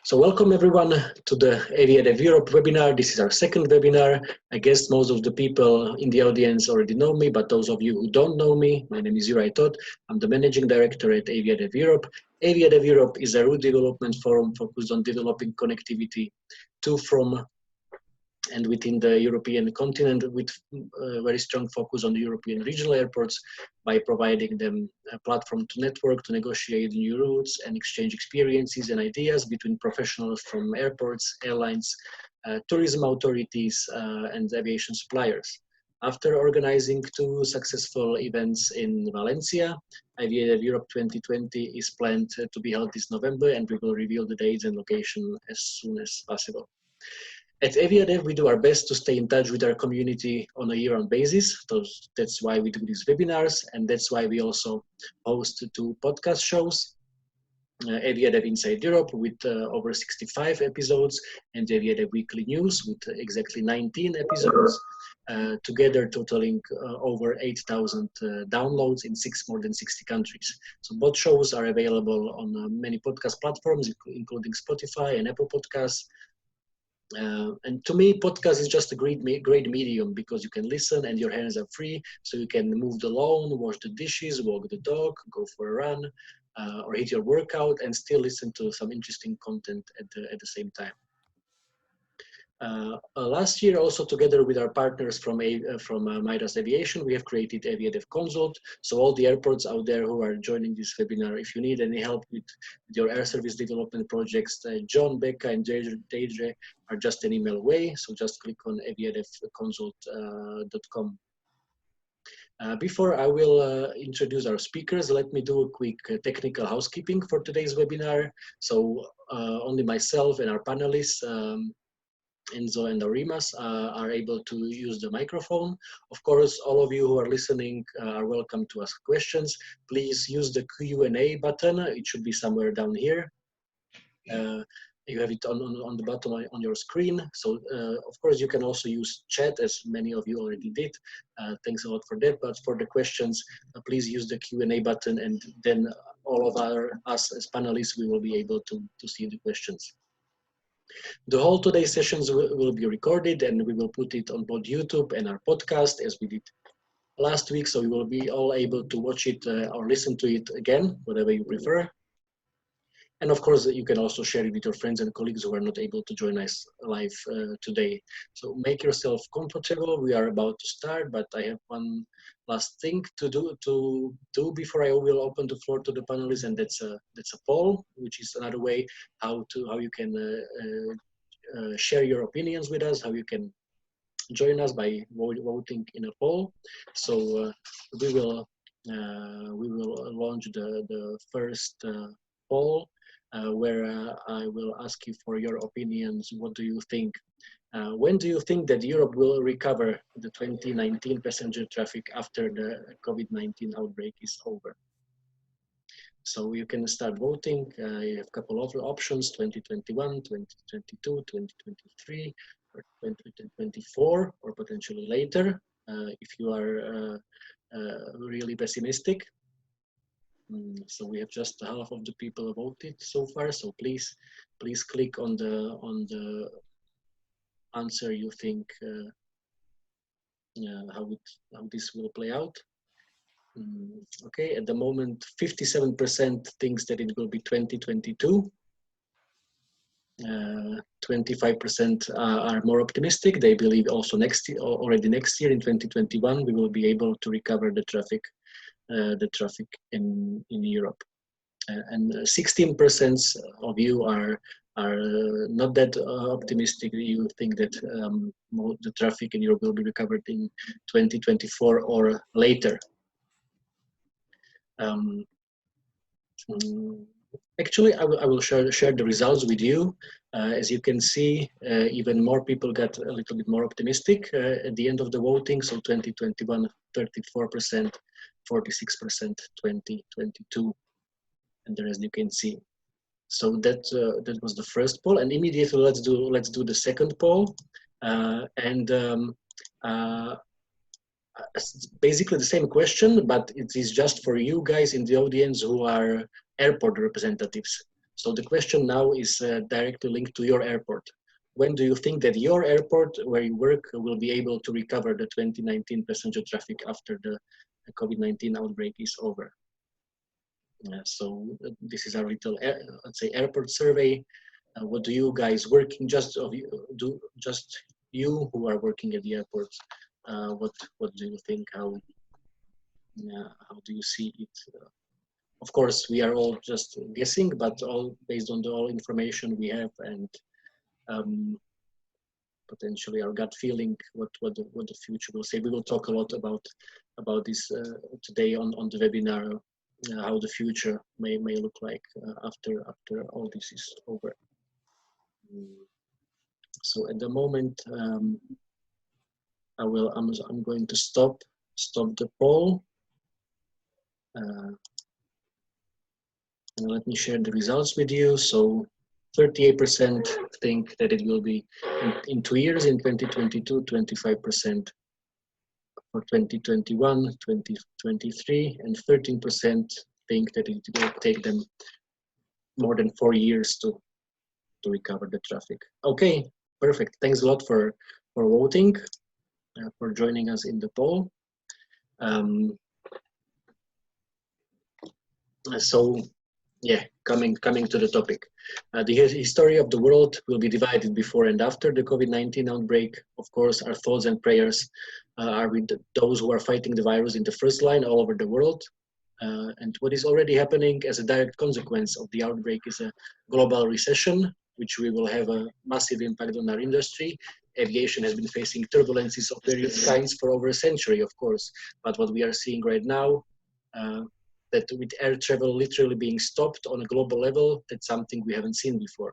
So welcome everyone to the AviaDev Europe webinar. This is our second webinar. I guess most of the people in the audience already know me, but those of you who don't know me, my name is Juraj Toth. I'm the Managing Director at AviaDev Europe. AviaDev Europe is a route development forum focused on developing connectivity to, from, and within the European continent, with a very strong focus on the European regional airports by providing them a platform to network, to negotiate new routes and exchange experiences and ideas between professionals from airports, airlines, tourism authorities, and aviation suppliers. After organizing two successful events in Valencia, AviaDev Europe 2020 is planned to be held this November, and we will reveal the dates and location as soon as possible. At AviaDev, we do our best to stay in touch with our community on a year-round basis. That's why we do these webinars, and that's why we also host two podcast shows. AviaDev Inside Europe with over 65 episodes, and AviaDev Weekly News with exactly 19 episodes, together totaling over 8,000 downloads in more than 60 countries. So both shows are available on many podcast platforms, including Spotify and Apple Podcasts. And to me, podcast is just a great medium because you can listen and your hands are free, so you can move the lawn, wash the dishes, walk the dog, go for a run, or hit your workout and still listen to some interesting content at the same time. Last year, also together with our partners from Midas Aviation, we have created AviaDev Consult. So all the airports out there who are joining this webinar, if you need any help with your air service development projects, John, Becca, and Deidre are just an email away. So just click on aviadevconsult.com. Before I will introduce our speakers, let me do a quick technical housekeeping for today's webinar. So only myself and our panelists, Enzo and Aurimas, are able to use the microphone. Of course, all of you who are listening are welcome to ask questions. Please use the Q&A button. It should be somewhere down here. You have it on the bottom on your screen. So of course you can also use chat, as many of you already did. Thanks a lot for that. But for the questions, please use the Q&A button, and then all of us as panelists, we will be able to see the questions. The whole today's sessions will be recorded, and we will put it on both YouTube and our podcast as we did last week. So you will be all able to watch it or listen to it again, whatever you prefer. And of course, you can also share it with your friends and colleagues who are not able to join us live today. So make yourself comfortable. We are about to start, but I have one last thing to do before I will open the floor to the panelists, and that's a poll, which is another way how you can share your opinions with us, how you can join us by voting in a poll. So we will launch the first poll. Where I will ask you for your opinions. What do you think? When do you think that Europe will recover the 2019 passenger traffic after the COVID-19 outbreak is over? So you can start voting. You have a couple of options: 2021, 2022, 2023, or 2024, or potentially later, if you are really pessimistic. So we have just half of the people voted so far. So please click on the answer you think how this will play out. Okay, at the moment, 57% thinks that it will be 2022. 25% are more optimistic. They believe also already next year in 2021 we will be able to recover the traffic in Europe, and 16% of you are not that optimistic. You think that the traffic in Europe will be recovered in 2024 or later. Actually, I will share the results with you. As you can see, even more people got a little bit more optimistic at the end of the voting. So 2021, 34%, 46%, 2022, and the rest you can see. So that was the first poll, and immediately let's do the second poll, it's basically the same question, but it is just for you guys in the audience who are airport representatives. So the question now is directly linked to your airport. When do you think that your airport where you work will be able to recover the 2019 passenger traffic after the COVID-19 outbreak is over? So this is our little, let's say, airport survey. What do you guys working, just you who are working at the airports, what do you think? How do you see it? Of course, we are all just guessing, but all based on the all information we have and potentially our gut feeling, what the future will say. We will talk a lot about this today on the webinar, how the future may look like after all this is over. So at the moment, I'm going to stop the poll. And let me share the results with you. So 38% think that it will be in 2 years, in 2022, 25% for 2021, 2023, and 13% think that it will take them more than 4 years to recover the traffic. Okay, perfect. Thanks a lot for voting, for joining us in the poll. So yeah, coming to the topic. The history of the world will be divided before and after the COVID-19 outbreak. Of course, our thoughts and prayers are with those who are fighting the virus in the first line all over the world. And what is already happening as a direct consequence of the outbreak is a global recession, which we will have a massive impact on our industry. Aviation has been facing turbulences of various kinds for over a century, of course. But what we are seeing right now, that with air travel literally being stopped on a global level, that's something we haven't seen before.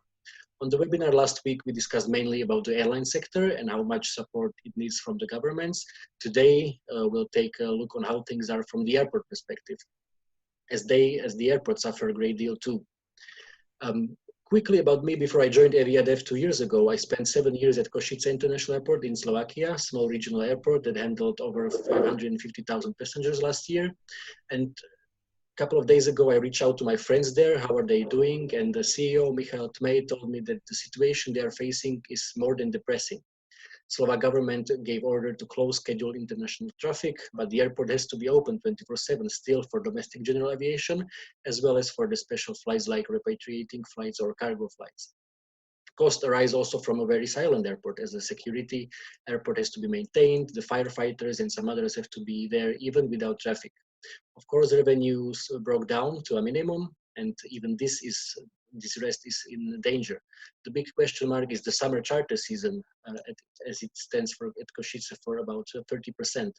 On the webinar last week, we discussed mainly about the airline sector and how much support it needs from the governments. Today, we'll take a look on how things are from the airport perspective, as the airports suffer a great deal too. Quickly about me, before I joined AviaDev 2 years ago, I spent 7 years at Košice International Airport in Slovakia, small regional airport that handled over 550,000 passengers last year. And a couple of days ago, I reached out to my friends there, how are they doing? And the CEO, Michal Tmej, told me that the situation they are facing is more than depressing. Slovak government gave order to close scheduled international traffic, but the airport has to be open 24/7 still for domestic general aviation, as well as for the special flights like repatriating flights or cargo flights. Costs arise also from a very silent airport, as the security airport has to be maintained, the firefighters and some others have to be there even without traffic. Of course, revenues broke down to a minimum, and even this rest is in danger. The big question mark is the summer charter season, as it stands at Košice for about 30%.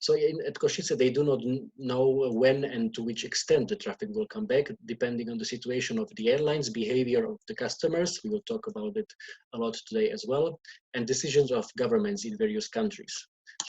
So at Košice, they do not know when and to which extent the traffic will come back, depending on the situation of the airlines, behavior of the customers. We will talk about it a lot today as well, and decisions of governments in various countries.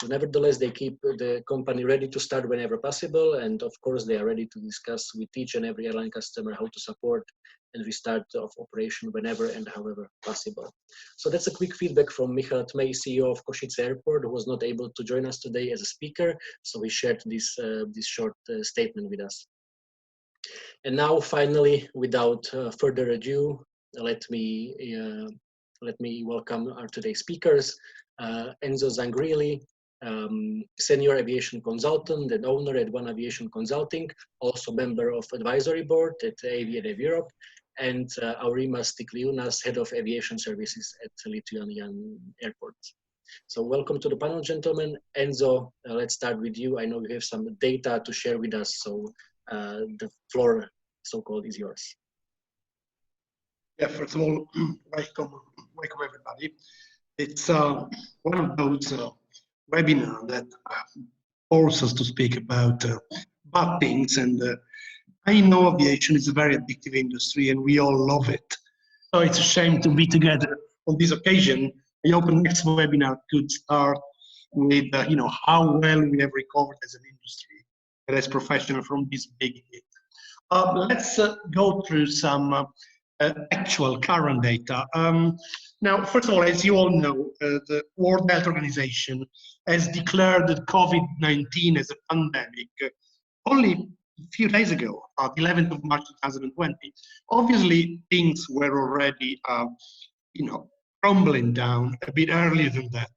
So nevertheless, they keep the company ready to start whenever possible. And of course, they are ready to discuss with each and every airline customer how to support and restart of operation whenever and however possible. So that's a quick feedback from Michal Tmej, CEO of Košice Airport, who was not able to join us today as a speaker. So he shared this short statement with us. And now, finally, without further ado, let me welcome our today's speakers. Enzo Zangrilli, senior aviation consultant and owner at One Aviation Consulting, also member of advisory board at AviaDev Europe, and Aurimas Stikliunas, head of aviation services at Lithuanian airports. So welcome to the panel, gentlemen. Enzo, let's start with you. I know you have some data to share with us, so the floor, so-called, is yours. Yeah, first of all, welcome everybody. It's one of those webinars that force us to speak about bad things, and I know aviation is a very addictive industry and we all love it. So it's a shame to be together on this occasion. I hope the next webinar could start with how well we have recovered as an industry and as professional from this big hit. Let's go through some actual current data. Now, first of all, as you all know, the World Health Organization has declared COVID-19 as a pandemic only few days ago, the 11th of March 2020. Obviously, things were already, crumbling down a bit earlier than that.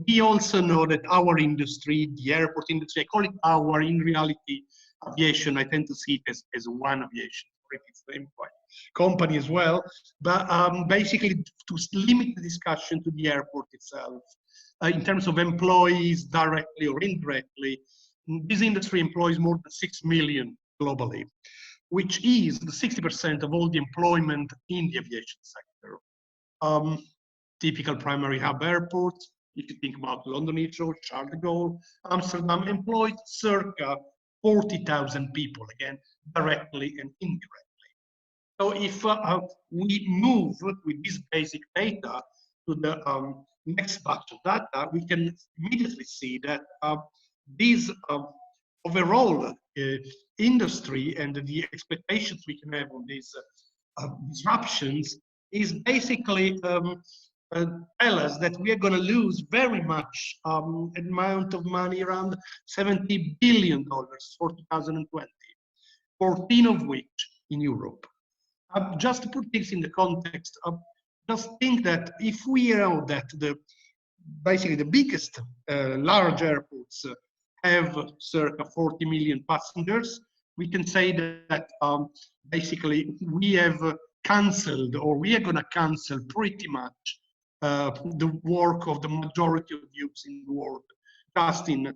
We also know that our industry, the airport industry, I call it our, in reality, aviation, I tend to see it as one aviation, it's the same company as well, but basically to limit the discussion to the airport itself, in terms of employees, directly or indirectly, this industry employs more than 6 million globally, which is the 60% of all the employment in the aviation sector. Typical primary hub airports, if you think about London Heathrow, Charles de Gaulle, Amsterdam, employed circa 40,000 people, again, directly and indirectly. So if we move with this basic data to the next batch of data, we can immediately see that this overall industry and the expectations we can have on these disruptions is basically tell us that we are going to lose very much amount of money, around $70 billion for 2020, 14 of which in Europe. Just to put things in the context, just think that if we know that basically the biggest large airports have circa 40 million passengers, we can say that basically we have cancelled, or we are going to cancel pretty much the work of the majority of youths in the world, just in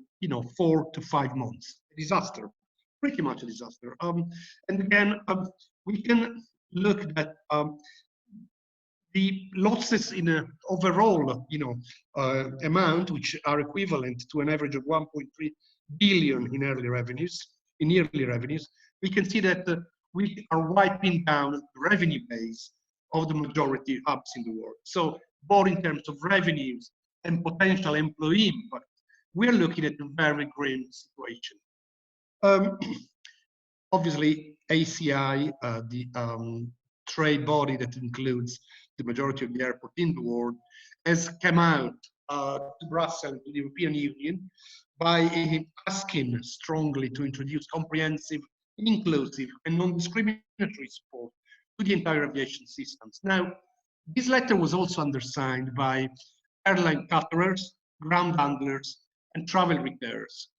4 to 5 months. A disaster, pretty much a disaster. And again, we can look at the losses in an overall amount, which are equivalent to an average of 1.3 billion in yearly revenues. We can see that we are wiping down the revenue base of the majority hubs in the world. So both in terms of revenues and potential employee impact, we're looking at a very grim situation. Obviously, ACI, the trade body that includes the majority of the airport in the world, has come out to Brussels, to the European Union, by asking strongly to introduce comprehensive, inclusive, and non-discriminatory support to the entire aviation systems. Now, this letter was also undersigned by airline caterers, ground handlers, and travel retailers.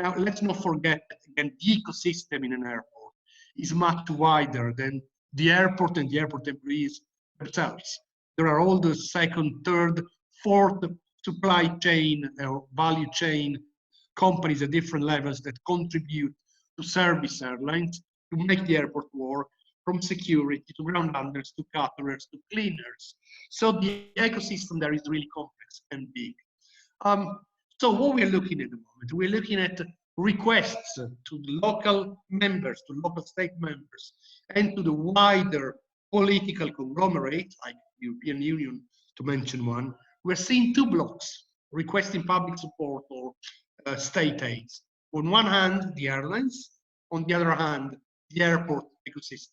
Now, let's not forget, again, the ecosystem in an airport is much wider than the airport and the airport employees themselves. There are all the second, third, fourth supply chain or value chain companies at different levels that contribute to service airlines, to make the airport work, from security to ground handlers to caterers to cleaners. So the ecosystem there is really complex and big. So what we're looking at the moment, we're looking at requests to the local members, to local state members, and to the wider political conglomerate, like the European Union, to mention one. We're seeing two blocks requesting public support or state aids. On one hand, the airlines, on the other hand, the airport ecosystem.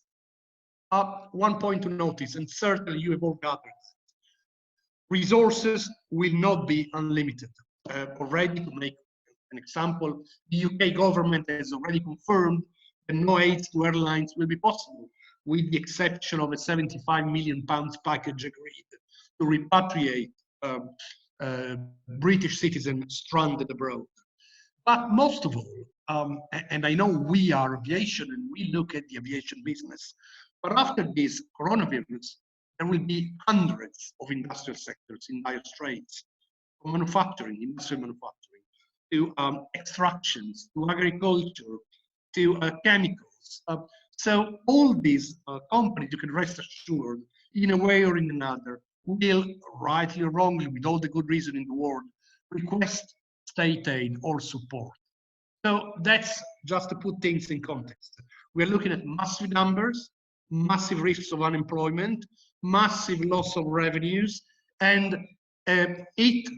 One point to notice, and certainly you have all gathered, resources will not be unlimited. Already, to make an example, the UK government has already confirmed that no aids to airlines will be possible, with the exception of a £75 million package agreed to repatriate British citizens stranded abroad. But most of all, and I know we are aviation and we look at the aviation business, but after this coronavirus, there will be hundreds of industrial sectors in dire straits, from manufacturing, industrial manufacturing, to extractions, to agriculture, to chemicals. So all these companies, you can rest assured, in a way or in another, will, rightly or wrongly, with all the good reason in the world, request state aid or support. So that's just to put things in context. We're looking at massive numbers, massive risks of unemployment, massive loss of revenues, and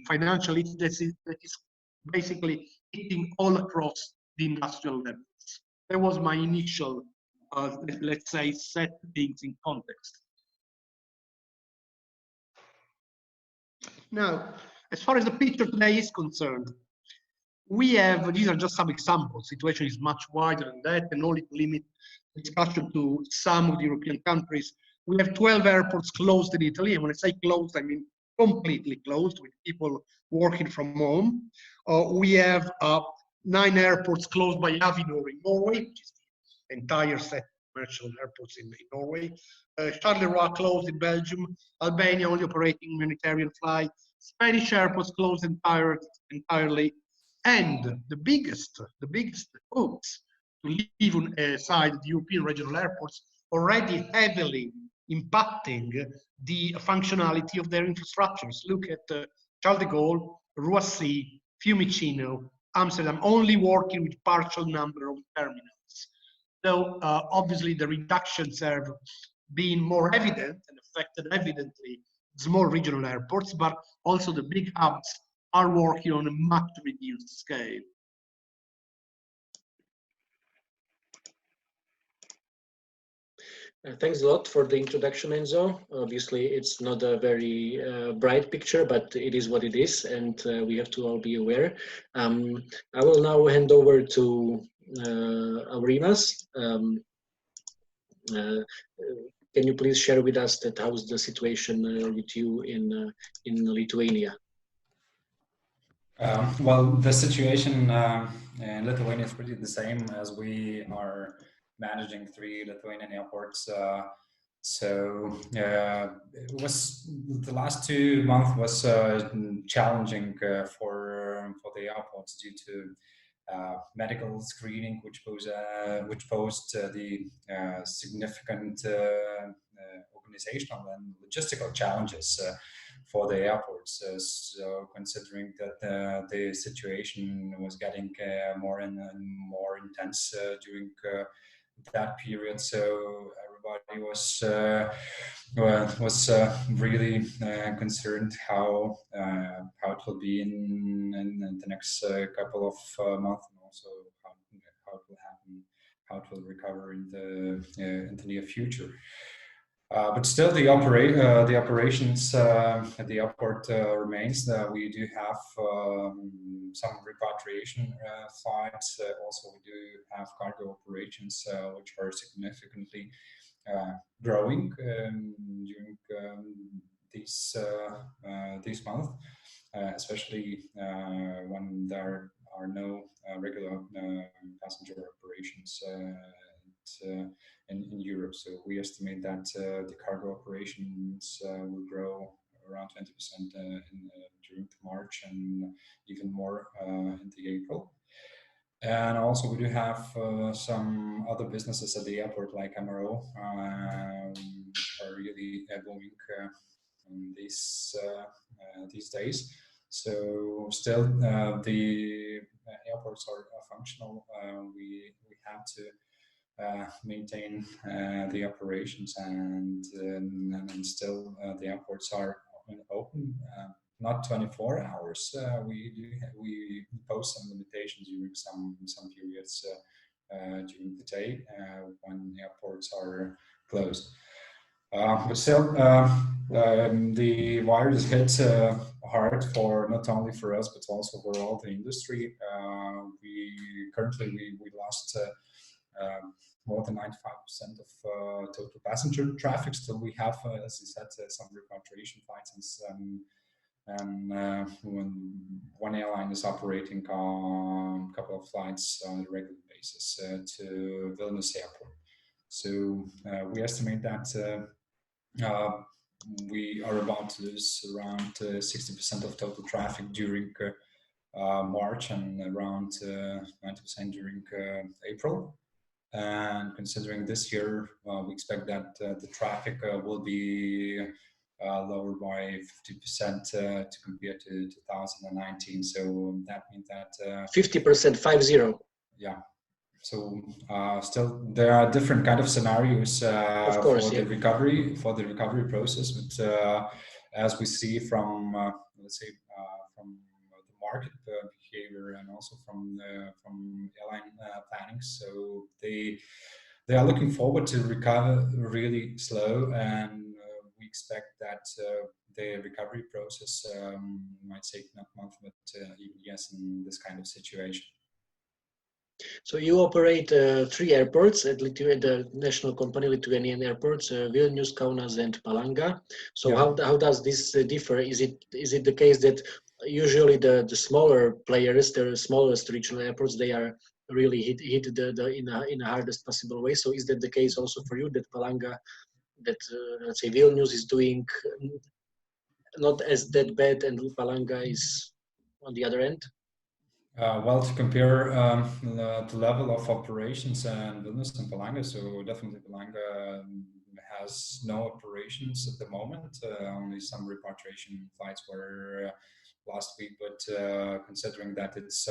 financial hit that is basically hitting all across the industrial levels. That was my initial, let's say, set things in context. Now, as far as the picture today is concerned, we have, these are just some examples. Situation is much wider than that, and only to limit discussion to some of the European countries. We have 12 airports closed in Italy, and when I say closed, I mean completely closed, with people working from home. We have 9 airports closed by Avinor in Norway, which is the entire set of commercial airports in Norway. Charleroi closed in Belgium. Albania only operating humanitarian flights. Spanish airports closed entirely. And the biggest hopes to leave aside the European regional airports already heavily impacting the functionality of their infrastructures. Look at Charles de Gaulle, Roissy, Fiumicino, Amsterdam, only working with partial number of terminals. So obviously the reductions have been more evident and affected evidently small regional airports, but also the big hubs are working on a much reduced scale. Thanks a lot for the introduction, Enzo. Obviously, it's not a very bright picture, but it is what it is, and we have to all be aware. I will now hand over to Aurimas. Can you please share with us that how's the situation with you in Lithuania? Well, the situation in Lithuania is pretty the same, as we are managing 3 Lithuanian airports. So it was, the last 2 months was challenging for the airports due to medical screening, which posed the significant organizational and logistical challenges for the airports. So considering that the situation was getting more and more intense during that period, so everybody was really concerned how it will be in the next couple of months, and also how it will happen, how it will recover in the near future. But still, the operations at the airport remains. We do have some repatriation flights. Also, we do have cargo operations, which are significantly growing during these months, especially when there are no regular passenger operations in Europe. So we estimate that the cargo operations will grow around 20% during March, and even more into April. And also we do have some other businesses at the airport, like MRO, which are really booming these days. So still the airports are functional. We have to maintain the operations, and still the airports are open, not 24 hours. We pose some limitations during some periods during the day when airports are closed. But still, the virus hit hard for not only for us, but also for all the industry. We lost more than 95% of total passenger traffic. Still, we have, as you said, some repatriation flights, and when one airline is operating a couple of flights on a regular basis to Vilnius Airport. So we estimate that we are about to lose around 60% of total traffic during March, and around 90% during April. And considering this year, we expect that the traffic will be lower by 50% to compare to 2019. So that means that 50%, 50. Yeah. So still, there are different kind of scenarios for the recovery process. But as we see from let's say from the market behavior, and also from airline planning, so they are looking forward to recover really slow, and we expect that the recovery process might take not months, but even years in this kind of situation. So you operate 3 airports at the national company, Lithuanian airports, Vilnius, Kaunas, and Palanga. So Yeah. how does this differ? Is it the case that usually the smaller players, the smallest regional airports, they are really hit in a hardest possible way? So is that the case also for you, that Palanga, that let's say Vilnius is doing not as that bad, and Palanga is on the other end? Well, to compare the level of operations and Vilnius and Palanga, so definitely Palanga has no operations at the moment. Only some repatriation flights were last week, but considering that it's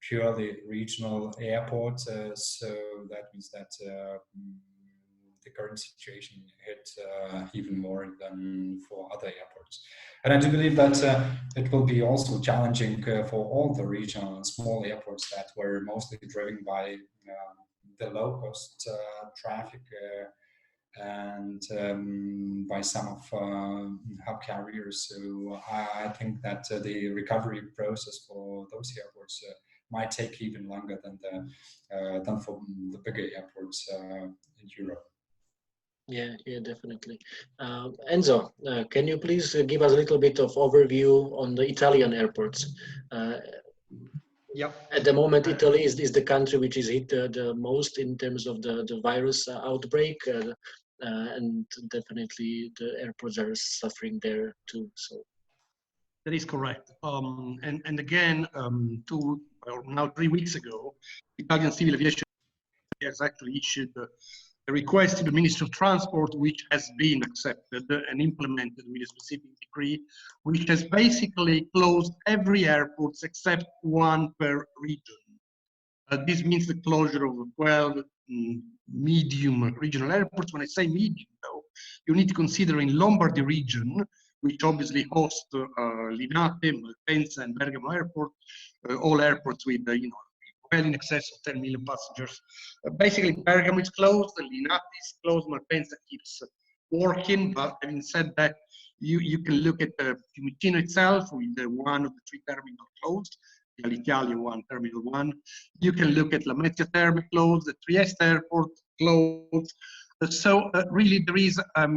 purely regional airport, so that means that the current situation hit even more than for other airports. And I do believe that it will be also challenging for all the regional and small airports that were mostly driven by the low-cost traffic and by some of hub carriers. So I think that the recovery process for those airports might take even longer than for the bigger airports in Europe. Yeah, definitely. Enzo, can you please give us a little bit of overview on the Italian airports? Yeah. At the moment, Italy is the country which is hit the most in terms of the virus outbreak, and definitely the airports are suffering there too. So That is correct. And again, 2 or now 3 weeks ago, Italian Civil Aviation has actually issued a request to the Ministry of Transport, which has been accepted and implemented with a specific decree, which has basically closed every airport except 1 per region. This means the closure of 12 medium regional airports. When I say medium, though, you need to consider in Lombardy region, which obviously hosts Linate, Malpensa, and Bergamo Airport, all airports with well in excess of 10 million passengers. Basically, Bergamo is closed, Linate is closed, Malpensa keeps working. But having said that, you can look at Fiumicino itself with one of the 3 terminals closed, the Alitalia one, Terminal 1. You can look at Lamezia Terme closed, the Trieste Airport closed. So really there is a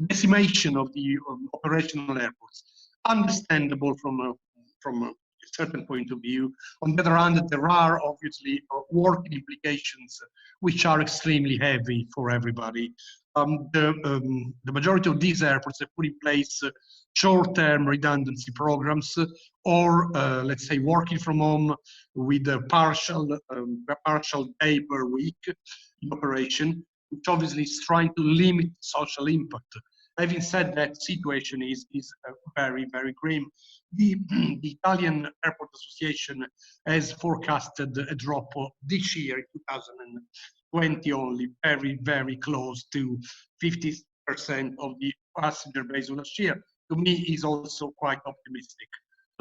decimation of the operational airports. Understandable from a certain point of view. On the other hand, there are obviously working implications which are extremely heavy for everybody. The majority of these airports have put in place short-term redundancy programs, or let's say working from home with a partial day per week in operation, which obviously is trying to limit social impact. Having said that, situation is very, very grim. The Italian Airport Association has forecasted a drop this year, in 2020, only very, very close to 50% of the passenger base last year. To me, is also quite optimistic.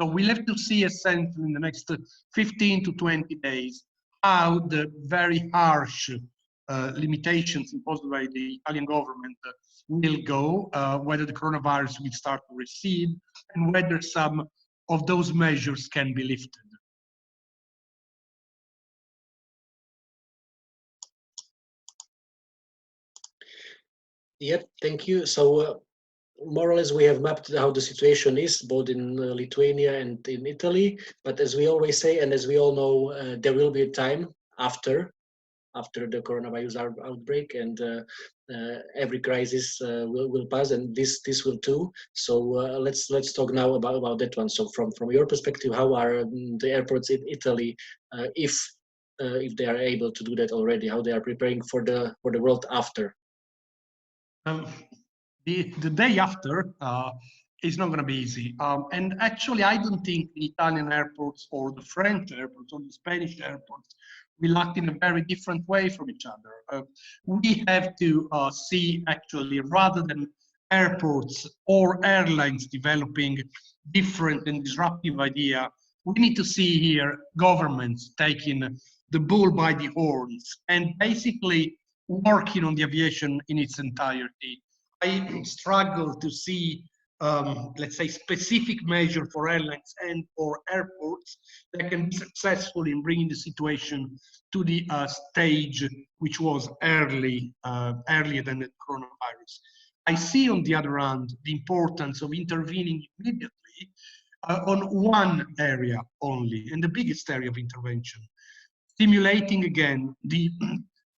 So we'll have to see essentially in the next 15 to 20 days how the very harsh limitations imposed by the Italian government will go, whether the coronavirus will start to recede, and whether some of those measures can be lifted. yep, thank you. So more or less we have mapped how the situation is both in Lithuania and in Italy. But as we always say, and as we all know, there will be a time after the coronavirus outbreak, and every crisis will pass, and this will too. So let's talk now about that one. So from your perspective, how are the airports in Italy, if they are able to do that already, how they are preparing for the world after? The day after is not going to be easy. And actually, I don't think the Italian airports or the French airports or the Spanish airports will act in a very different way from each other. We have to see, actually, rather than airports or airlines developing different and disruptive idea, we need to see here governments taking the bull by the horns and basically working on the aviation in its entirety. I struggle to see let's say, specific measure for airlines and for airports that can be successful in bringing the situation to the stage which was earlier than the coronavirus. I see, on the other hand, the importance of intervening immediately on one area only, and the biggest area of intervention, stimulating again the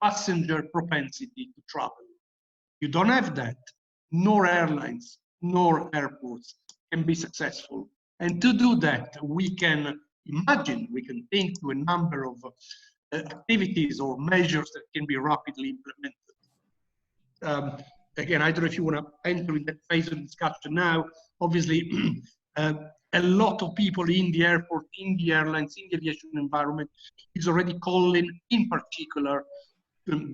passenger propensity to travel. You don't have that, nor airlines, nor airports can be successful. And to do that, we can imagine, we can think to a number of activities or measures that can be rapidly implemented. Again, I don't know if you want to enter in that phase of discussion now. Obviously, a lot of people in the airport, in the airlines, in the aviation environment is already calling, in particular,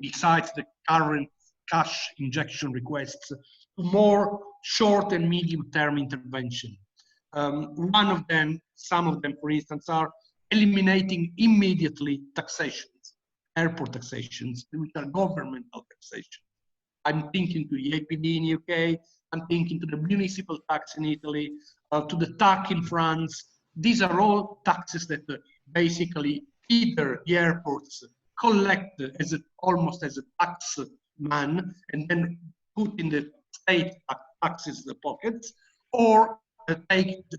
besides the current cash injection requests, more short and medium-term intervention. One of them, some of them, for instance, are eliminating immediately taxations, airport taxations, which are governmental taxation. I'm thinking to the APD in the UK, I'm thinking to the municipal tax in Italy, to the TAC in France. These are all taxes that basically either the airports collect as almost as a tax man and then put in the state taxes the pockets, or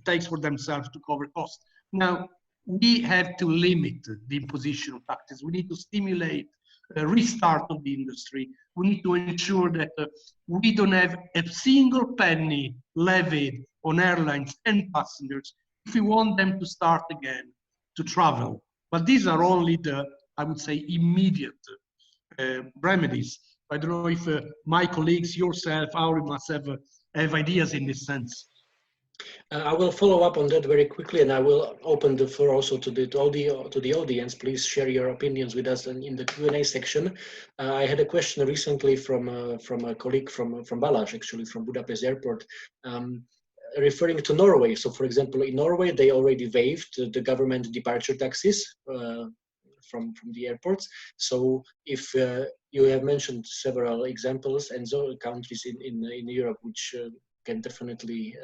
takes for themselves to cover costs. Now, we have to limit the imposition of taxes. We need to stimulate a restart of the industry. We need to ensure that we don't have a single penny levied on airlines and passengers if we want them to start again to travel. But these are only the, I would say, immediate remedies. I don't know if my colleagues, yourself, Aurimas have ideas in this sense. I will follow up on that very quickly, and I will open the floor also to the audience. Please share your opinions with us in the Q&A section. I had a question recently from a colleague from Balázs, actually from Budapest Airport, referring to Norway. So, for example, in Norway, they already waived the government departure taxes from the airports. So, if you have mentioned several examples, and so countries in Europe which can definitely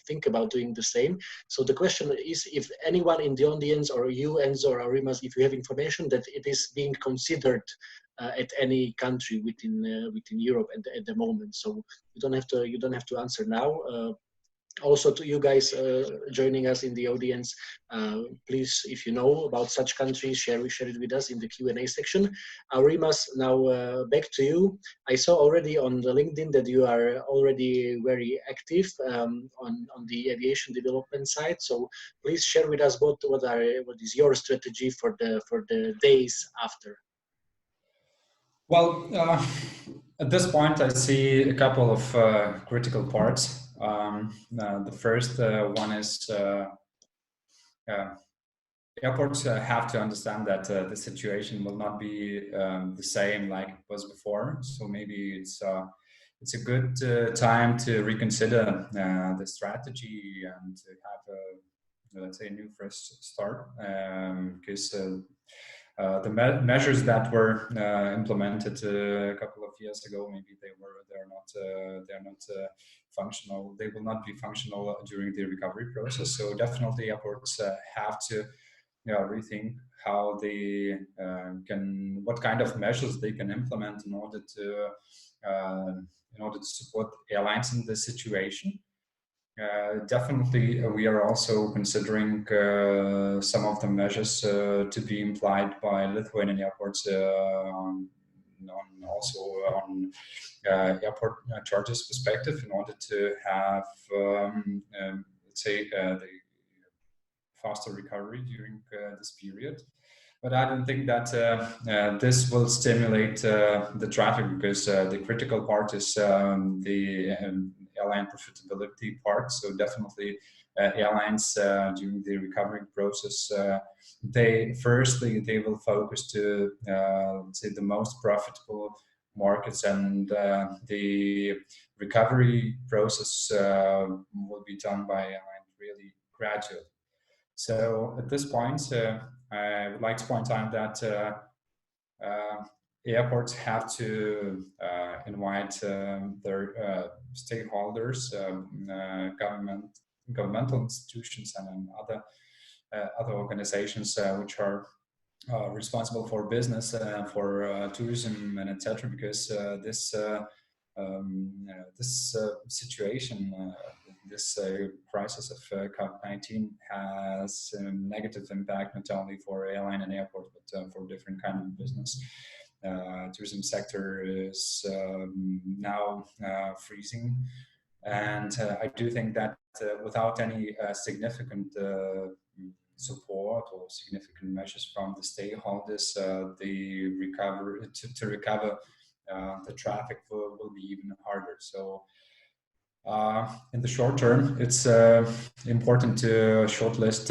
think about doing the same. So the question is, if anyone in the audience, or you, Enzo, or Aurimas, if you have information that it is being considered at any country within Europe at the moment. So you don't have to answer now. Also, to you guys joining us in the audience, please, if you know about such countries, share it with us in the Q&A section. Aurimas, now back to you. I saw already on the LinkedIn that you are already very active on the aviation development side. So please share with us what is your strategy for the days after. Well, at this point, I see a couple of critical parts. The first one is airports have to understand that the situation will not be the same like it was before. So maybe it's a good time to reconsider the strategy and to have a, let's say, a new fresh start, because the measures that were implemented a couple of years ago, maybe they're not functional. They will not be functional during the recovery process. So definitely airports have to rethink how they what kind of measures they can implement in order to support airlines in this situation. Definitely, we are also considering some of the measures to be implied by Lithuanian airports, also on airport charges perspective, in order to have, let's say, the faster recovery during this period. But I don't think that this will stimulate the traffic, because the critical part is the airline profitability part. So definitely airlines during the recovery process, they will focus to let's say the most profitable markets, and the recovery process will be done by airline really gradually. So at this point, I would like to point out that airports have to invite their stakeholders, governmental institutions, and other organizations which are responsible for business, for tourism, and etc. Because this situation, this crisis of COVID-19 has a negative impact not only for airline and airport, but for different kind of business. Tourism sector is now freezing, and I do think that without any significant support or significant measures from the stakeholders, to recover the traffic will be even harder. So in the short term, it's important to shortlist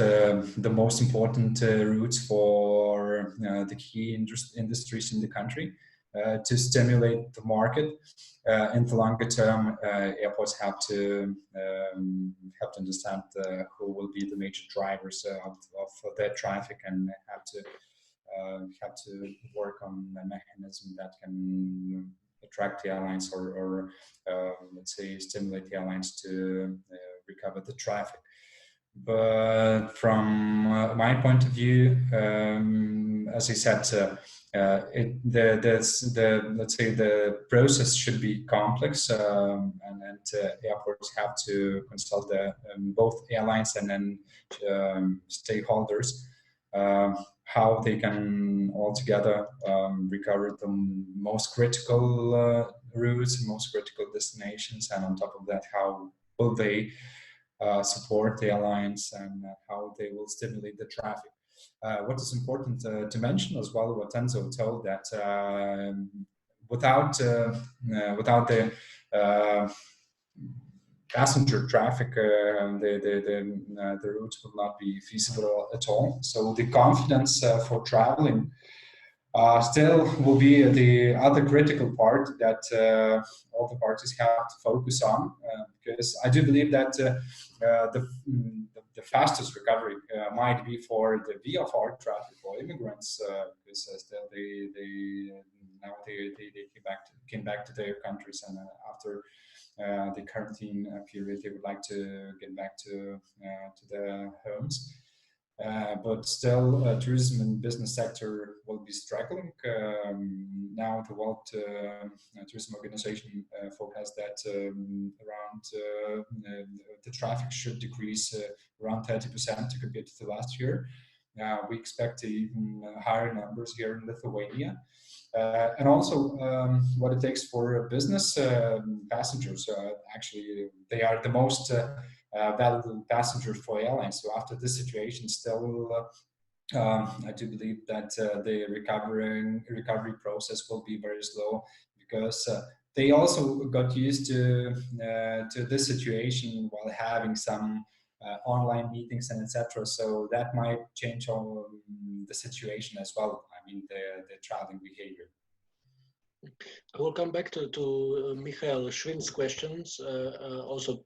the most important routes for the key industries in the country to stimulate the market. In the longer term, airports have to understand who will be the major drivers of their traffic, and have to work on a mechanism that can attract the airlines, or let's say stimulate the airlines to recover the traffic. But from my point of view, as I said, let's say the process should be complex, and airports have to consult both airlines and then stakeholders how they can all together recover the most critical routes, most critical destinations, and on top of that, how will they support the airlines, and how they will stimulate the traffic. What is important to mention as well, what Enzo told, that without the passenger traffic, the route will not be feasible at all. So the confidence for traveling still will be the other critical part that all the parties have to focus on, because I do believe that the fastest recovery might be for the VFR traffic for immigrants, because still they came back to their countries, and after the quarantine period, they would like to get back to their homes. But still, tourism and business sector will be struggling. Now the World Tourism Organization forecasts that around the traffic should decrease around 30% compared to the last year. We expect even higher numbers here in Lithuania. And also what it takes for business passengers. Actually, they are the most valuable passengers for airlines. So after this situation, still, I do believe that the recovery process will be very slow, because they also got used to this situation while having some online meetings and etc. So that might change the situation as well. I mean, the traveling behavior. I will come back to Michael Schwind's questions, also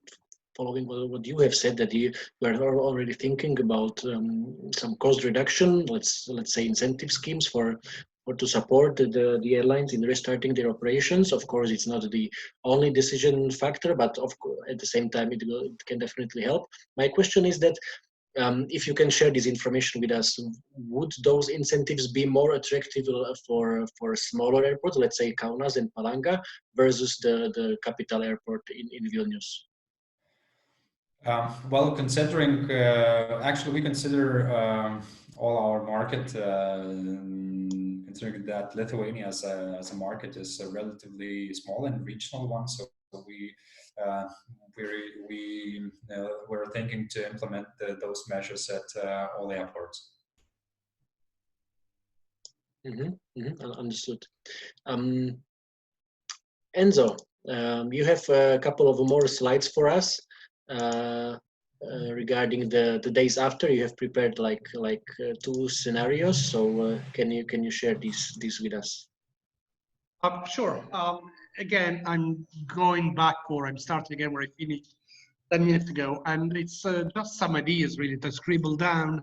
following what you have said, that you are already thinking about some cost reduction, let's say incentive schemes for to support the airlines in restarting their operations. Of course, it's not the only decision factor, but at the same time, it can definitely help. My question is that if you can share this information with us, would those incentives be more attractive for smaller airports, let's say Kaunas and Palanga, versus the capital airport in Vilnius? Well, considering, actually we consider all our market, considering that Lithuania as a market is a relatively small and regional one, so we're thinking to implement those measures at all airports. Understood. Enzo, you have a couple of more slides for us regarding the days after. You have prepared like two scenarios. So can you share these with us? Sure. Again, I'm going back, or I'm starting again where I finished 10 minutes ago, and it's just some ideas really to scribble down,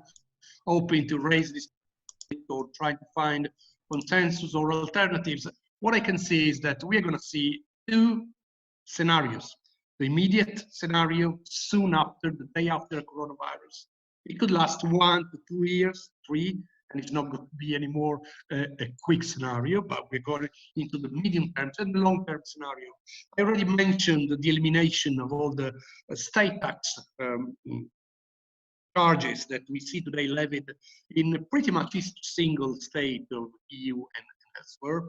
hoping to raise this or trying to find consensus or alternatives, what I can see is that we are going to see two scenarios. The immediate scenario soon after, the day after the coronavirus. It could last 1 to 2 years, 3, and it's not going to be anymore a quick scenario, but we're going into the medium term and the long term scenario. I already mentioned the elimination of all the state tax charges that we see today levied in pretty much each single state of EU and elsewhere.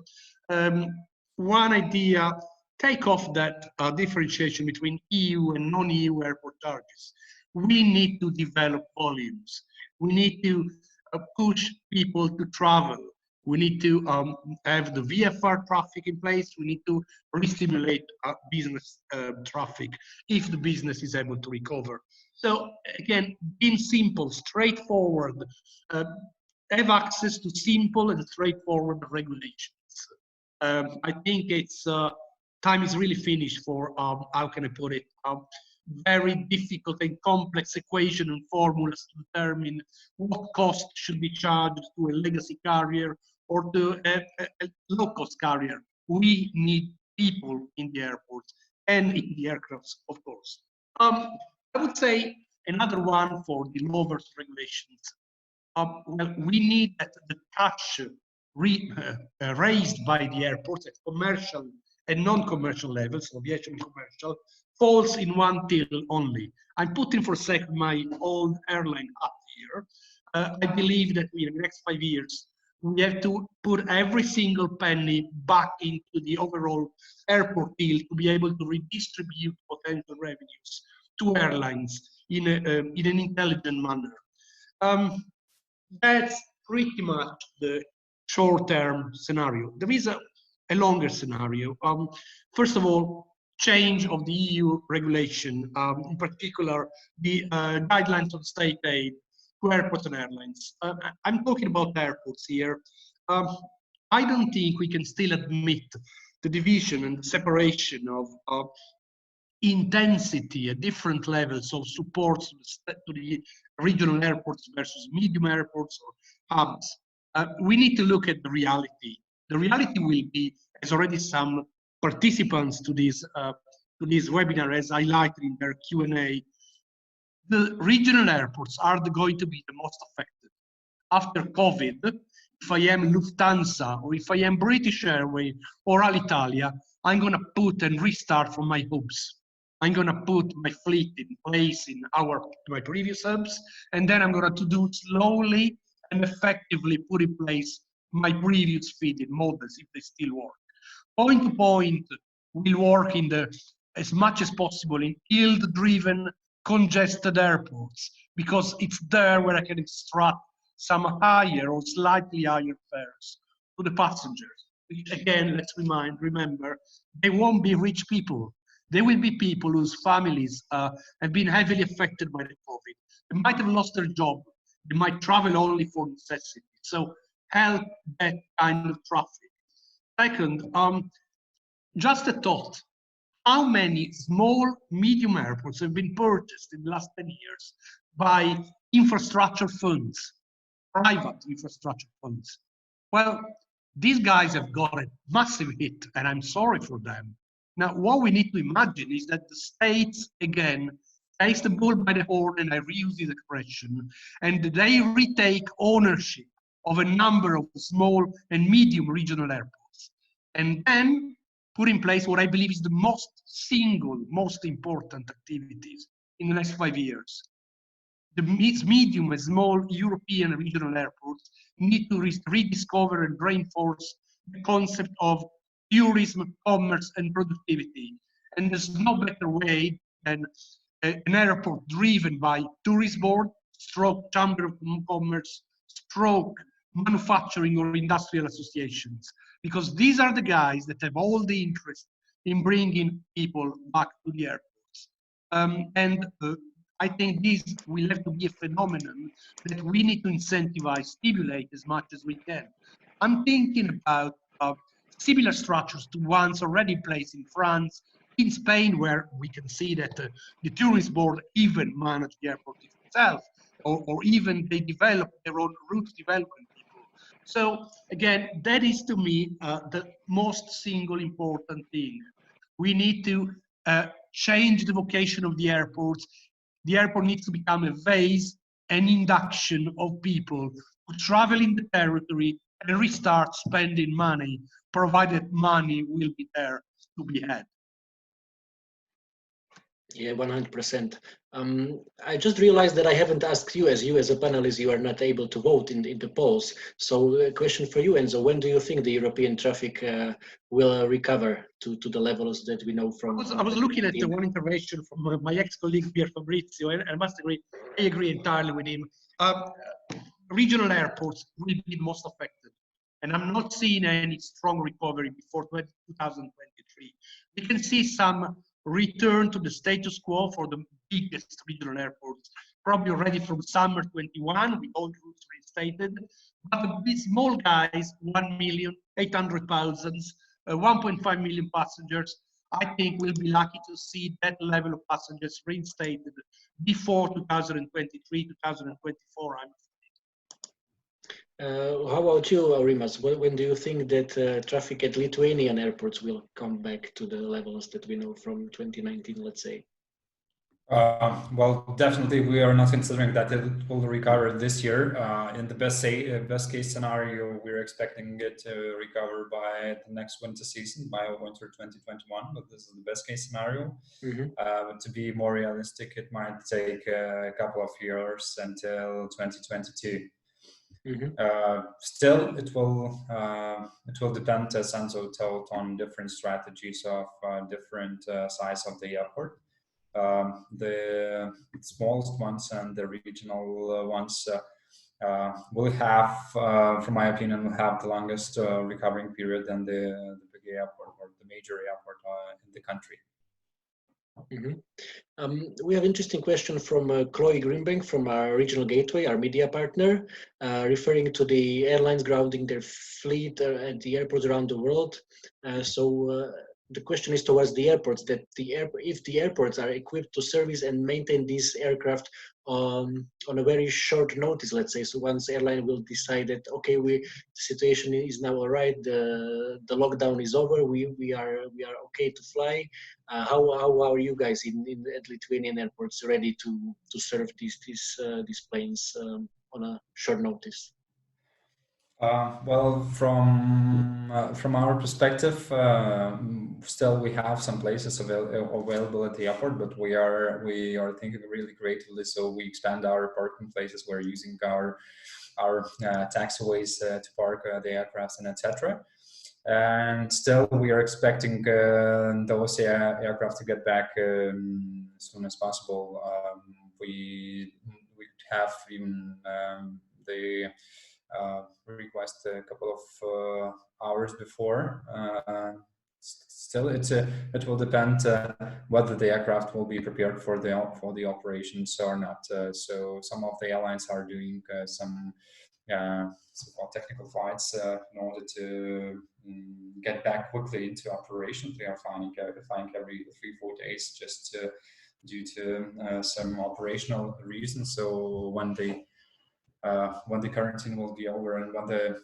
One idea, take off that differentiation between EU and non-EU airport charges. We need to develop volumes. We need to push people to travel. We need to have the VFR traffic in place. We need to re-stimulate business traffic if the business is able to recover. So again, being simple, straightforward, have access to simple and straightforward regulations. I think it's time is really finished for, how can I put it, very difficult and complex equation and formulas to determine what cost should be charged to a legacy carrier or to a low-cost carrier. We need people in the airports and in the aircrafts, of course. I would say another one for the lowest regulations. Well, we need that the touch raised by the airports at commercial and non-commercial levels, aviation commercial, falls in one till only. I'm putting for a second my old airline up here. I believe that in the next 5 years, we have to put every single penny back into the overall airport deal to be able to redistribute potential revenues to airlines in an intelligent manner. That's pretty much the short-term scenario. There is a longer scenario. First of all, change of the EU regulation, in particular the guidelines on state aid to airports and airlines. I'm talking about airports here. I don't think we can still admit the division and the separation of intensity at different levels of support to the regional airports versus medium airports or hubs. We need to look at the reality. The reality will be, as already some participants to this webinar has highlighted in their Q&A, the regional airports are going to be the most affected. After COVID, if I am Lufthansa or if I am British Airways or Alitalia, I'm going to put and restart from my hubs. I'm going to put my fleet in place in my previous hubs, and then I'm going to do slowly and effectively put in place my previous feeding models if they still work. Point to point will work in as much as possible in yield-driven, congested airports, because it's there where I can extract some higher or slightly higher fares to the passengers. Again, let's remember, they won't be rich people. They will be people whose families have been heavily affected by the COVID. They might have lost their job. They might travel only for necessity. So help that kind of traffic. Second, just a thought. How many small, medium airports have been purchased in the last 10 years by infrastructure funds, private infrastructure funds? Well, these guys have got a massive hit, and I'm sorry for them. Now, what we need to imagine is that the states, again, takes the bull by the horn, and I reuse this expression, and they retake ownership of a number of small and medium regional airports, and then put in place what I believe is the most important activities in the next 5 years. The medium and small European regional airports need to rediscover and reinforce the concept of tourism, commerce, and productivity. And there's no better way than an airport driven by tourist board, stroke chamber of commerce, stroke manufacturing or industrial associations, because these are the guys that have all the interest in bringing people back to the airports. I think this will have to be a phenomenon that we need to incentivize, stimulate as much as we can. I'm thinking about similar structures to ones already in place in France, in Spain, where we can see that the tourist board even manage the airport itself, or even they develop their own route development people. So again, that is to me the most single important thing. We need to change the vocation of the airports. The airport needs to become a base, an induction of people who travel in the territory and restart spending money, provided money will be there to be had. Yeah, 100%. I just realized that I haven't asked you as a panelist, you are not able to vote in the polls. So a question for you, Enzo, when do you think the European traffic will recover to the levels that we know from? I was looking at the one intervention from my ex-colleague Pier Fabrizio, and I must agree, I agree entirely with him. Regional airports will be most affected, and I'm not seeing any strong recovery before 2023. We can see some return to the status quo for the biggest regional airports, probably already from summer 21 with all routes reinstated. But the small guys, 1,800,000, 1.5 million passengers, I think we'll be lucky to see that level of passengers reinstated before 2023, 2024. How about you, Aurimas? When do you think that traffic at Lithuanian airports will come back to the levels that we know from 2019, let's say? Well, definitely, we are not considering that it will recover this year. In the best case scenario, we're expecting it to recover by the next winter season, by winter 2021. But this is the best case scenario. Mm-hmm. To be more realistic, it might take a couple of years until 2022. Mm-hmm. Still, it will depend, as Enzo told, on different strategies of different size of the airport. The smallest ones and the regional ones will have, from my opinion, will have the longest recovering period than the big airport or the major airport in the country. Mm-hmm. We have an interesting question from Chloe Greenbank from our regional gateway, our media partner, referring to the airlines grounding their fleet at the airports around the world. The question is towards the airports, that if the airports are equipped to service and maintain these aircraft on a very short notice, let's say. So once airline will decide that, okay, the situation is now all right, the lockdown is over, we are okay to fly. How are you guys at Lithuanian airports ready to serve these planes on a short notice? Well, from our perspective, still we have some places available at the airport, but we are thinking really creatively. So we expand our parking places. We're using our taxiways to park the aircraft and etc. And still, we are expecting those aircraft to get back as soon as possible. We have even the request a couple of hours before. Still, it will depend whether the aircraft will be prepared for the operations or not. So some of the airlines are doing some so-called technical flights in order to get back quickly into operation. They are flying every 3-4 days just due to some operational reasons. So when the quarantine will be over and when the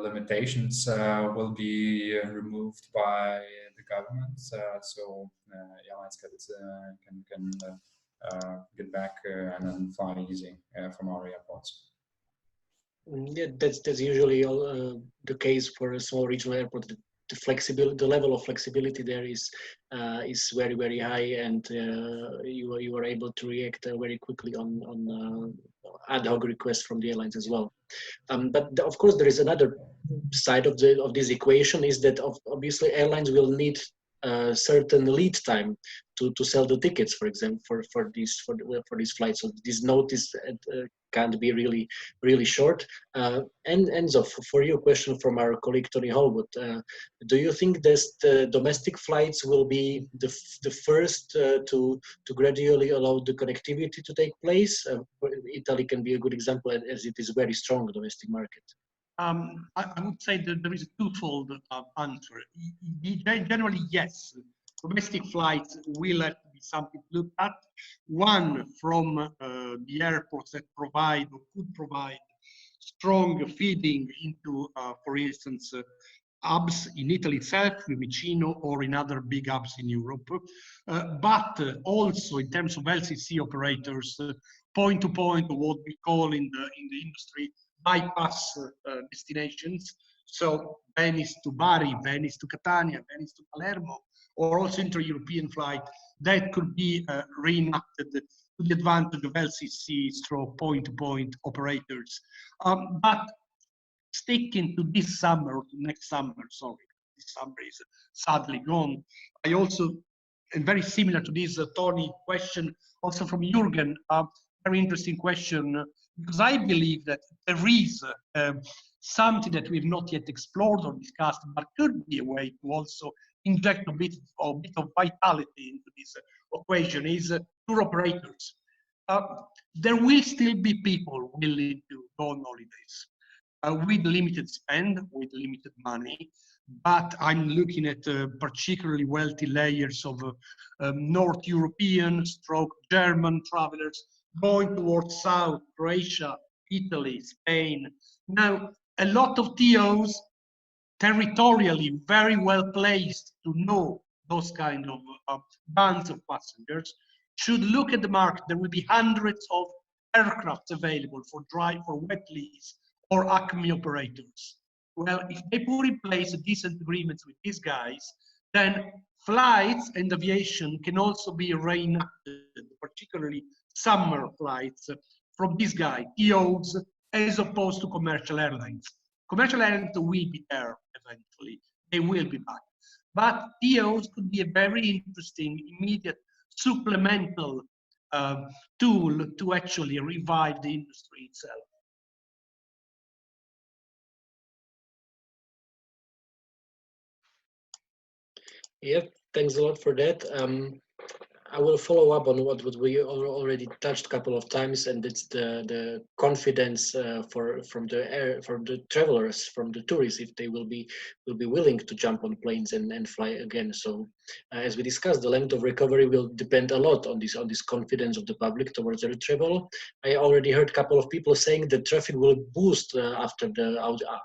limitations will be removed by the government, so airlines can get back and then fly easy from our airports. Yeah, that's usually the case for a small regional airport. The level of flexibility there is very, very high, and you are able to react very quickly on ad hoc requests from the airlines as well. But of course, there is another side of this equation, is that obviously airlines will need a certain lead time to sell the tickets, for example, for these flights. So this notice can't be really short. And Enzo, for you, a question from our colleague Tony Holwood. Do you think that the domestic flights will be the first to gradually allow the connectivity to take place? Italy can be a good example, as it is a very strong domestic market. I would say that there is a twofold answer. Generally, yes, domestic flights will have to be something looked at. One, from the airports that provide or could provide strong feeding into, for instance, hubs in Italy itself, Fiumicino, or in other big hubs in Europe, but also in terms of LCC operators, point-to-point, what we call in the industry bypass destinations. So Venice to Bari, Venice to Catania, Venice to Palermo, or also inter-European flight that could be reenacted to the advantage of LCC stroke point-to-point operators. But sticking to this summer or to next summer, sorry, this summer is sadly gone. I also, and very similar to this Tony question, also from Jürgen, very interesting question, because I believe that there is something that we've not yet explored or discussed, but could be a way to also inject a bit of vitality into this equation, is tour operators. There will still be people willing to go on holidays. With limited spend, with limited money, but I'm looking at particularly wealthy layers of North European stroke German travelers going towards South, Croatia, Italy, Spain. Now, a lot of TOs territorially very well placed to know those kind of bands of passengers should look at the market. There will be hundreds of aircraft available for wet lease or Acme operators. Well, if they put in place a decent agreements with these guys, then flights and aviation can also be reenacted, particularly summer flights from this guy, TOs, as opposed to commercial airlines. Commercial airlines will be there eventually. They will be back. But TOs could be a very interesting, immediate, supplemental tool to actually revive the industry itself. Yeah, thanks a lot for that. I will follow up on what we already touched a couple of times, and it's the confidence from the travelers, from the tourists, if they will be willing to jump on planes and fly again. So, as we discussed, the length of recovery will depend a lot on this confidence of the public towards their travel. I already heard a couple of people saying that traffic will boost after the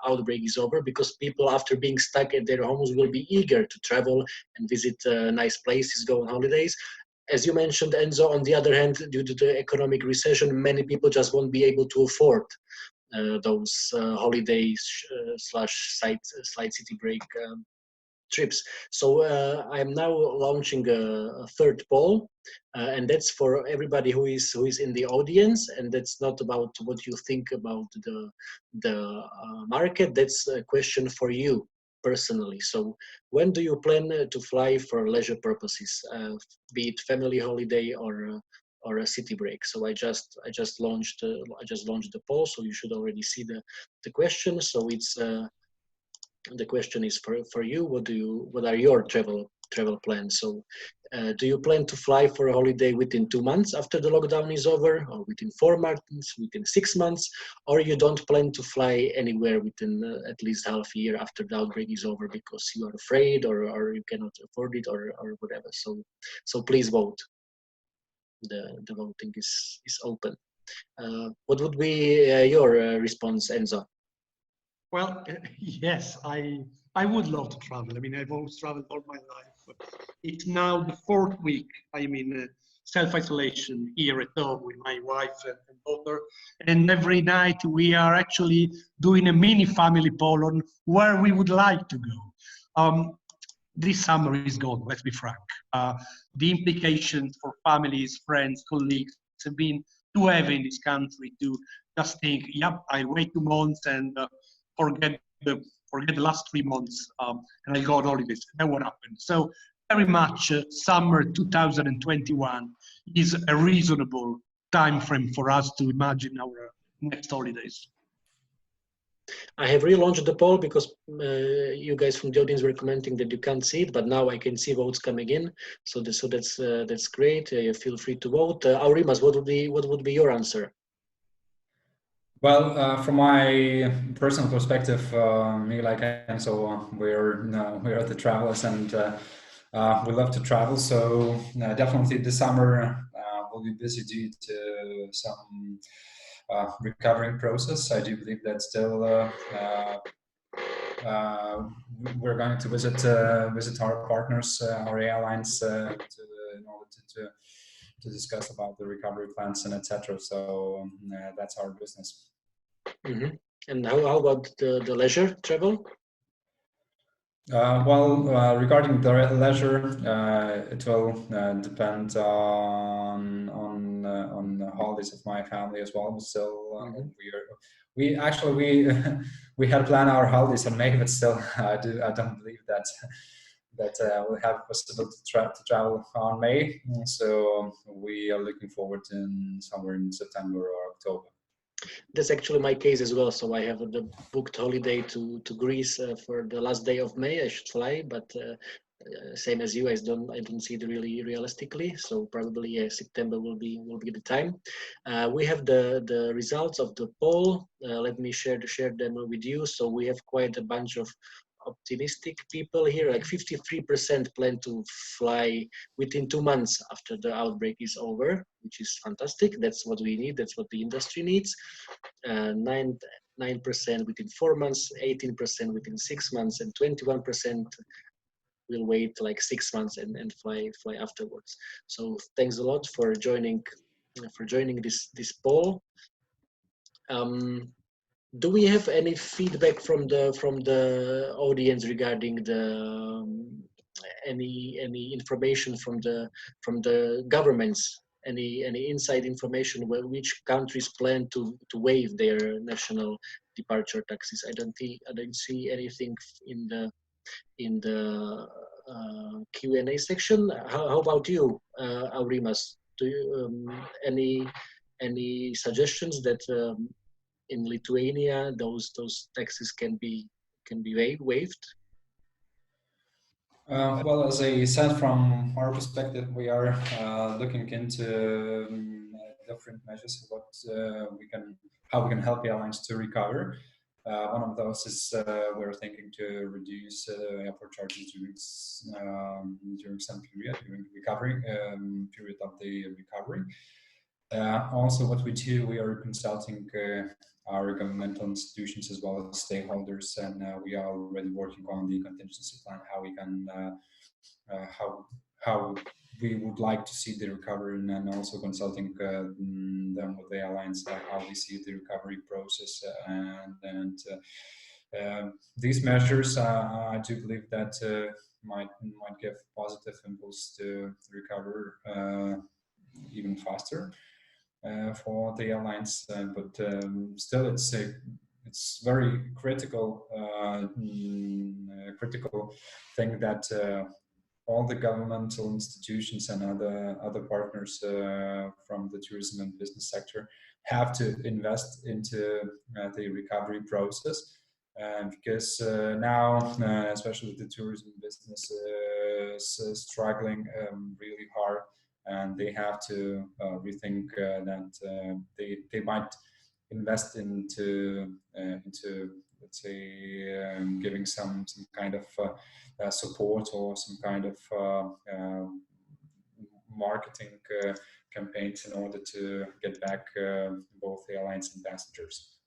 outbreak is over, because people, after being stuck at their homes, will be eager to travel and visit nice places, go on holidays. As you mentioned, Enzo, on the other hand, due to the economic recession, many people just won't be able to afford those holidays slash side city break trips. So I am now launching a third poll, and that's for everybody who is in the audience, and that's not about what you think about the market. That's a question for you personally. So when do you plan to fly for leisure purposes, be it family holiday or a city break? So I just launched the poll, so you should already see the question. So it's the question is for you. What are your travel plans? So do you plan to fly for a holiday within 2 months after the lockdown is over, or within 4 months, within 6 months, or you don't plan to fly anywhere within at least half a year after the outbreak is over because you are afraid or you cannot afford it or whatever? So please vote. The voting is open. What would be your response, Enzo? Well, yes, I would love to travel. I mean, I've always traveled all my life. It's now the 4th week I'm in self-isolation here at home with my wife and daughter. And every night we are actually doing a mini family poll on where we would like to go. This summer is gone, let's be frank. The implications for families, friends, colleagues have been too heavy in this country to just think, yep, I'll wait 2 months and forget the last 3 months and I'll go on holidays. That won't happen. So very much summer 2021 is a reasonable time frame for us to imagine our next holidays. I have relaunched the poll because you guys from the audience were commenting that you can't see it, but now I can see votes coming in. So that's great. Feel free to vote. Aurimas, what would be your answer? Well, from my personal perspective, me like Enzo, we're the travelers and we love to travel. So definitely this summer we'll be busy due to some recovering process. I do believe that still we're going to visit our partners, our airlines, in order to discuss about the recovery plans and etc. So that's our business. Mm-hmm. And how about the leisure travel? Regarding the leisure, it will depend on the holidays of my family as well. So we actually we had planned our holidays in May, but still I don't believe that we'll have possibility to travel on May. So we are looking forward in somewhere in September or October. That's actually my case as well. So I have the booked holiday to Greece for the last day of May. I should fly, but same as you, I don't see it really realistically. So probably September will be the time. We have the results of the poll. Let me share them with you. So we have quite a bunch of optimistic people here. Like 53% plan to fly within 2 months after the outbreak is over, which is fantastic. That's what we need. That's what the industry needs. 9% within 4 months, 18% within 6 months, and 21% will wait like 6 months and fly afterwards. So thanks a lot for joining this poll. Do we have any feedback from the audience regarding the any information from the governments? Any inside information which countries plan to waive their national departure taxes? I don't see anything in the Q&A section. How about you, Aurimas? Do you any suggestions that in Lithuania those taxes can be waived? Well, as I said, from our perspective, we are looking into different measures how we can help airlines to recover. One of those is we're thinking to reduce airport charges during some period, during the recovery period of the recovery. Also, what we do, we are consulting our governmental institutions as well as stakeholders, and we are already working on the contingency plan, how we can, how we would like to see the recovery, and also consulting them with the airlines, how we see the recovery process, and these measures, I do believe that might give positive impulse to recover even faster. For the airlines, but still it's very critical thing that all the governmental institutions and other partners from the tourism and business sector have to invest into the recovery process, because now especially the tourism business is struggling really hard. And they have to rethink that they might invest into let's say giving some kind of support or some kind of marketing campaigns in order to get back both airlines and passengers.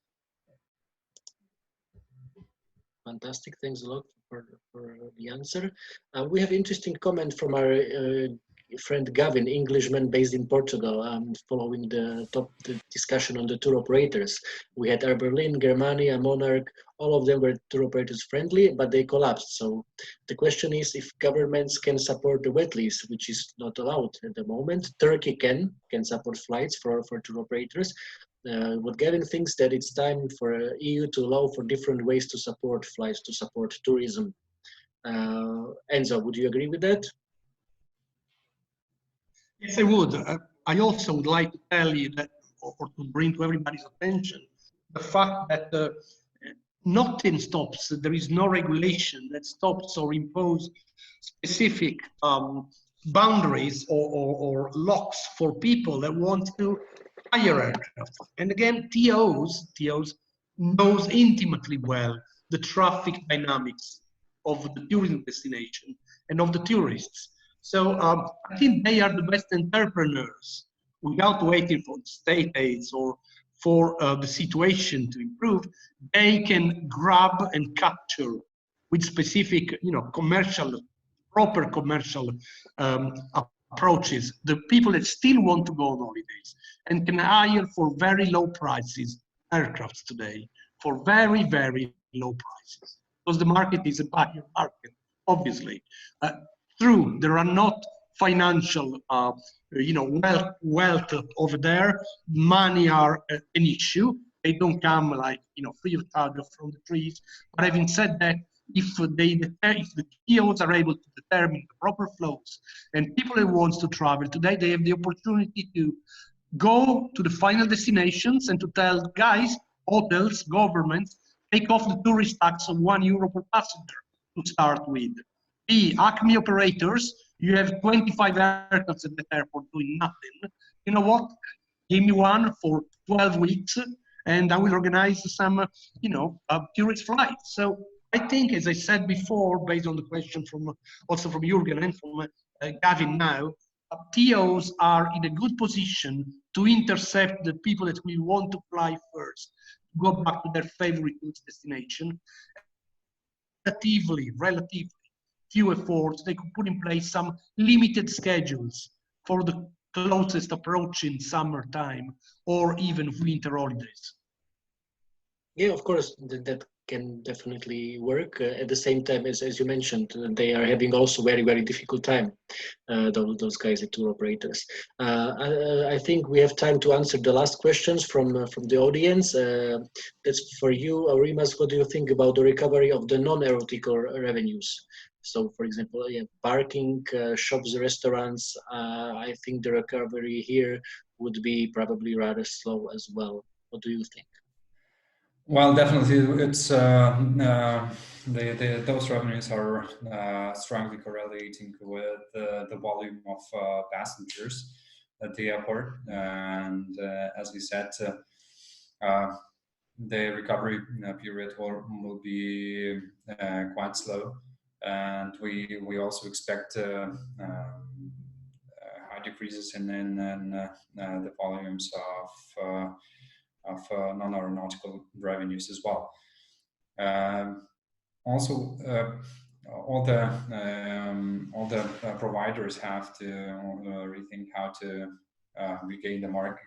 Fantastic, thanks a lot for the answer. We have interesting comment from our friend Gavin, Englishman based in Portugal, following the discussion on the tour operators. We had Air Berlin, Germania, Monarch, all of them were tour operators friendly, but they collapsed. So the question is if governments can support the wet lease, which is not allowed at the moment. Turkey can support flights for tour operators. What Gavin thinks that it's time for EU to allow for different ways to support flights, to support tourism. Enzo, would you agree with that? Yes, I would. I also would like to tell you that, or to bring to everybody's attention, the fact that nothing stops, there is no regulation that stops or imposes specific boundaries or locks for people that want to hire aircraft. And again, TOs knows intimately well the traffic dynamics of the tourism destination and of the tourists. So I think they are the best entrepreneurs without waiting for state aids or for the situation to improve, they can grab and capture with specific, proper commercial approaches, the people that still want to go on holidays and can hire for very low prices aircrafts today, for very, very low prices. Because the market is a buyer market, obviously. True, there are not financial, wealth over there. Money are an issue. They don't come like, free of charge from the trees. But having said that, if the TOs are able to determine the proper flows and people who wants to travel today, they have the opportunity to go to the final destinations and to tell guys, hotels, governments, take off the tourist tax of €1 per passenger to start with. B, Acme operators, you have 25 aircrafts at the airport doing nothing. You know what? Give me one for 12 weeks and I will organize some, tourist flights. So I think, as I said before, based on the question also from Jürgen and from Gavin now, TOs are in a good position to intercept the people that will want to fly first, go back to their favorite destination. Relatively few efforts, they could put in place some limited schedules for the closest approaching summertime or even winter holidays. Yeah, of course, that can definitely work. At the same time, as you mentioned, they are having also very, very difficult time, those guys at tour operators. I think we have time to answer the last questions from the audience. That's for you, Aurimas. What do you think about the recovery of the non-aeronautical revenues? So, for example, parking, shops, restaurants, I think the recovery here would be probably rather slow as well. What do you think? Well, definitely, it's those revenues are strongly correlating with the volume of passengers at the airport, and as we said, the recovery period will be quite slow, and we also expect high decreases in the volumes of non-aeronautical revenues as well. Also, all the providers have to rethink how to regain the market,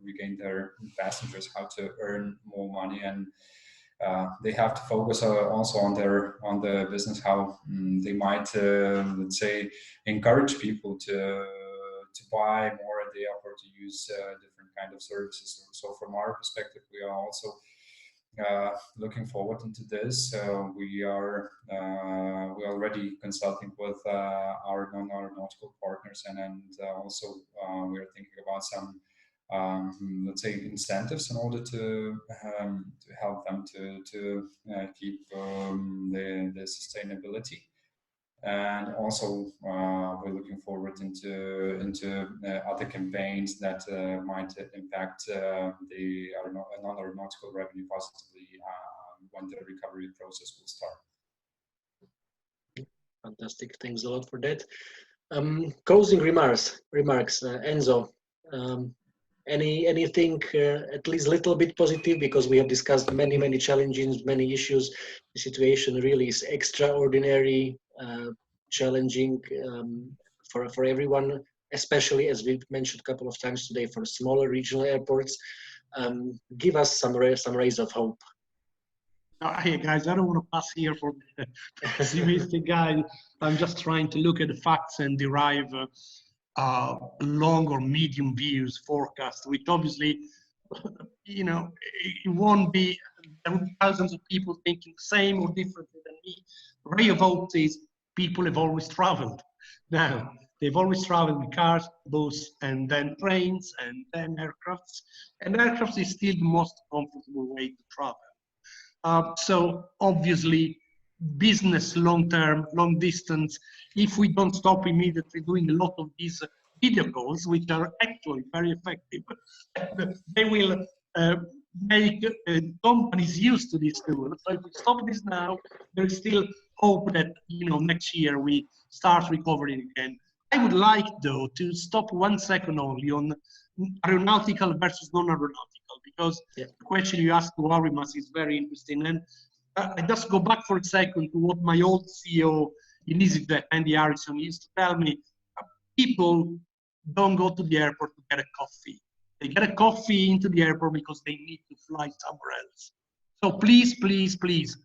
regain their passengers, how to earn more money, and they have to focus also on the business, how they might let's say encourage people to buy more at the airport, to use different kind of services. So from our perspective, we are also looking forward into this. We are already consulting with our non-aeronautical partners, and also we are thinking about some let's say incentives in order to help them to keep the sustainability. And also we're looking forward into other campaigns that might impact the non-aeronautical revenue positively when the recovery process will start. Fantastic, thanks a lot for that. Closing remarks, Enzo. Anything at least a little bit positive, because we have discussed many challenges, many issues. The situation really is extraordinary, challenging for everyone, especially, as we've mentioned a couple of times today, for smaller regional airports. Give us some rays of hope. Hey guys, I don't want to pass here for the pessimistic guy. I'm just trying to look at the facts and derive long or medium views forecast, which obviously, it won't be. There will be thousands of people thinking same or differently than me. Ray of hope is people have always traveled. Now, they've always traveled with cars, buses, and then trains, and then aircrafts. And aircrafts is still the most comfortable way to travel. So obviously, business long-term, long distance, if we don't stop immediately doing a lot of these video calls, which are actually very effective, they will make companies used to this tool. So if we stop this now, there is still hope that next year we start recovering again. I would like, though, to stop 1 second only on aeronautical versus non-aeronautical, because the question you asked to Aurimas is very interesting. And I just go back for a second to what my old CEO in EasyJet, Andy Harrison, used to tell me. People don't go to the airport to get a coffee. They get a coffee into the airport because they need to fly somewhere else. So please, please, please,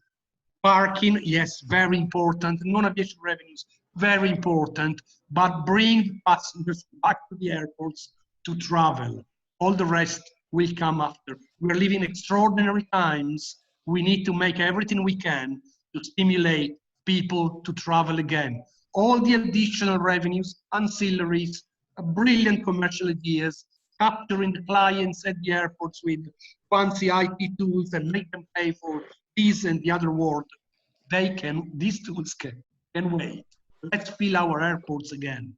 parking, yes, very important. Non-aviation revenues, very important. But bring passengers back to the airports to travel. All the rest will come after. We're living extraordinary times. We need to make everything we can to stimulate people to travel again. All the additional revenues, ancillaries, brilliant commercial ideas, capturing the clients at the airports with fancy IT tools and make them pay for this and the other world. These tools can wait. Let's fill our airports again.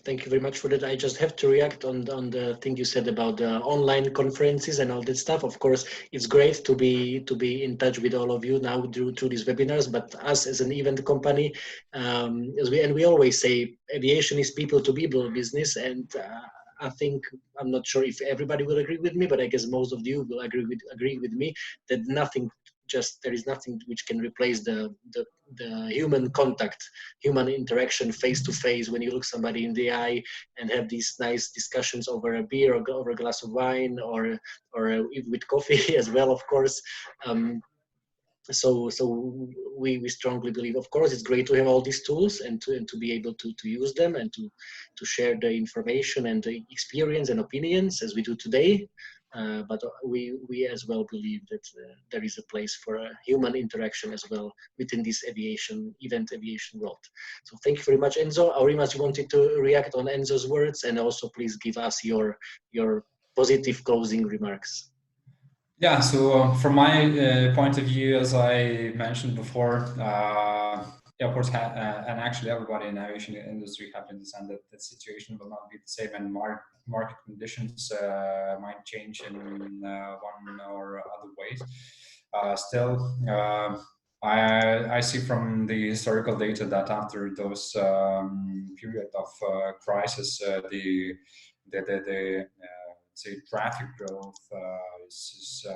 Thank you very much for that. I just have to react on the thing you said about the online conferences and all that stuff. Of course, it's great to be in touch with all of you now through these webinars. But us as an event company, we always say, aviation is people to people business, and I think, I'm not sure if everybody will agree with me, but I guess most of you will agree with me that there is nothing which can replace the human contact, human interaction face to face, when you look somebody in the eye and have these nice discussions over a beer or over a glass of wine or with coffee as well, of course. So we strongly believe, of course, it's great to have all these tools and to be able to use them and to share the information and the experience and opinions as we do today. But we as well believe that there is a place for a human interaction as well within this aviation world. So thank you very much, Enzo. Aurimas, you wanted to react on Enzo's words, and also please give us your positive closing remarks. Yeah, so from my point of view, as I mentioned before, airports and actually everybody in the aviation industry have to understand that the situation will not be the same, and market conditions might change in one or other ways. Still, I see from the historical data that after those period of crisis, the say traffic growth is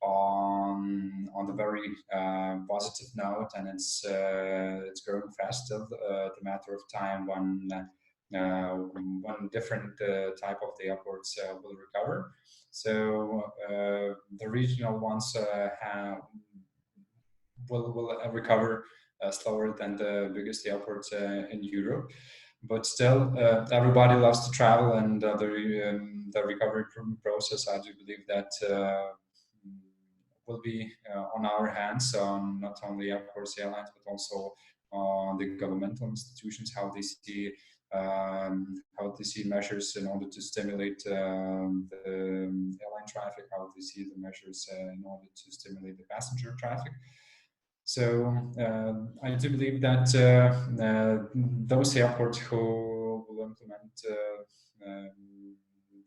on the very positive note, and it's growing fast. Still, the matter of time when different type of the airports will recover. So the regional ones will recover slower than the biggest airports in Europe. But still, everybody loves to travel, and the recovery process, I do believe that will be on our hands, on not only airports, airlines, but also on the governmental institutions, how they see measures in order to stimulate the airline traffic, how they see the measures in order to stimulate the passenger traffic. So I do believe that those airports who will implement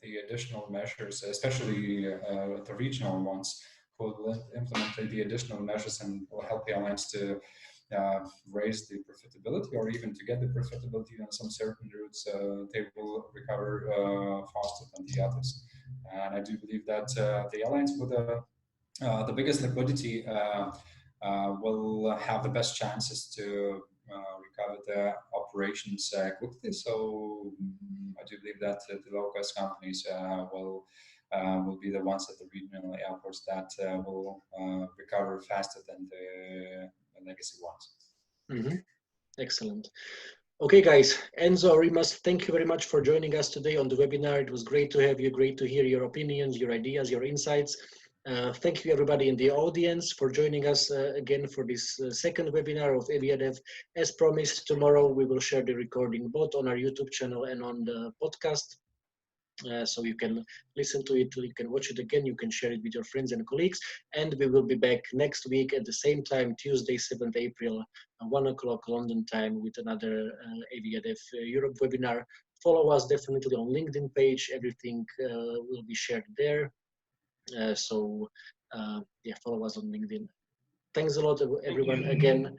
the additional measures, especially the regional ones, who will implement the additional measures and will help airlines to raise the profitability, or even to get the profitability on some certain routes, they will recover faster than the others. And I do believe that the airlines with the biggest liquidity will have the best chances to recover their operations quickly. So I do believe that the low-cost companies will be the ones at the regional airports that will recover faster than the legacy ones. Mm-hmm. Excellent. Okay, guys, Enzo, Aurimas, thank you very much for joining us today on the webinar. It was great to have you, great to hear your opinions, your ideas, your insights. Thank you, everybody in the audience, for joining us again for this second webinar of AviaDev. As promised, tomorrow we will share the recording both on our YouTube channel and on the podcast. So you can listen to it, you can watch it again, you can share it with your friends and colleagues. And we will be back next week at the same time, Tuesday, 7th April, 1 o'clock London time, with another AviaDev Europe webinar. Follow us definitely on LinkedIn page. Everything will be shared there. So yeah, follow us on LinkedIn. Thanks a lot, everyone, again.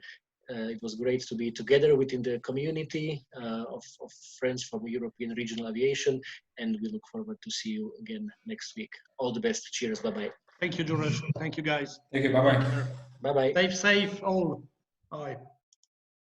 It was great to be together within the community of friends from European regional aviation, and we look forward to see you again next week. All the best. Cheers. Bye-bye. Thank you, Juraj. Thank you, guys. Thank you. Bye-bye. Bye-bye. Stay safe all. Bye.